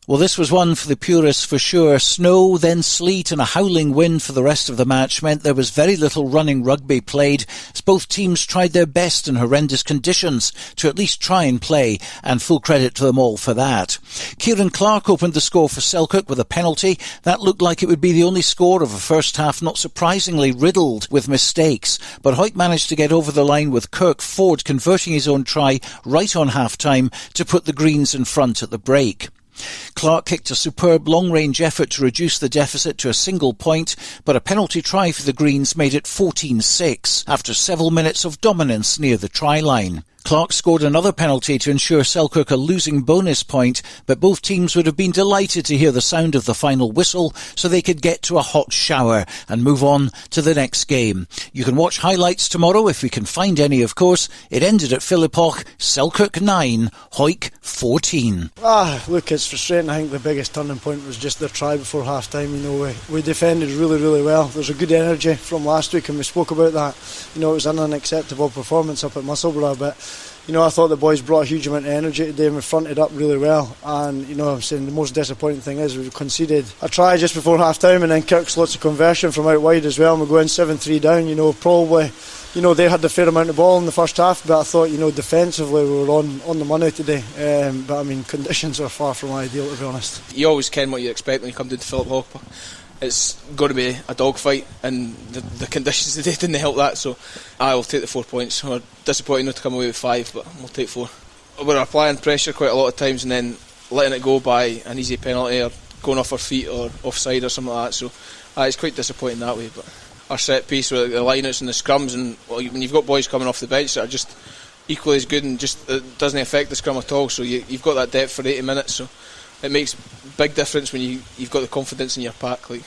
Well, this was one for the purists for sure. Snow, then sleet and a howling wind for the rest of the match meant there was very little running rugby played, as both teams tried their best in horrendous conditions to at least try and play, and full credit to them all for that. Kieran Clark opened the score for Selkirk with a penalty. That looked like it would be the only score of a first half not surprisingly riddled with mistakes, but Hawick managed to get over the line with Kirk Ford converting his own try right on half-time to put the Greens in front at the break. Clark kicked a superb long-range effort to reduce the deficit to a single point, but a penalty try for the Greens made it 14-6 after several minutes of dominance near the try line. Clark scored another penalty to ensure Selkirk a losing bonus point, but both teams would have been delighted to hear the sound of the final whistle so they could get to a hot shower and move on to the next game. You can watch highlights tomorrow if we can find any, of course. It ended at Philiphaugh, Selkirk 9, Hawick 14. Look, it's frustrating. I think the biggest turning point was just the try before half-time. We defended really, really well. There's a good energy from last week and we spoke about that. It was an unacceptable performance up at Musselburgh, but I thought the boys brought a huge amount of energy today and we fronted up really well. And, I'm saying the most disappointing thing is we conceded a try just before half-time and then Kirk's lots of conversion from out wide as well. And we go in 7-3 down, probably, they had a fair amount of ball in the first half, but I thought, defensively we were on the money today. But, conditions are far from ideal, to be honest. You always ken what you expect when you come down to Philiphaugh. It's going to be a dogfight and the conditions today didn't help that, so I will take the 4 points. We're disappointed not to come away with 5, but we'll take 4. We're applying pressure quite a lot of times and then letting it go by an easy penalty or going off our feet or offside or something like that, so it's quite disappointing that way. But our set piece with the lineouts and the scrums, and when you've got boys coming off the bench that are just equally as good and just it doesn't affect the scrum at all, so you've got that depth for 80 minutes, so it makes big difference when you've got the confidence in your pack.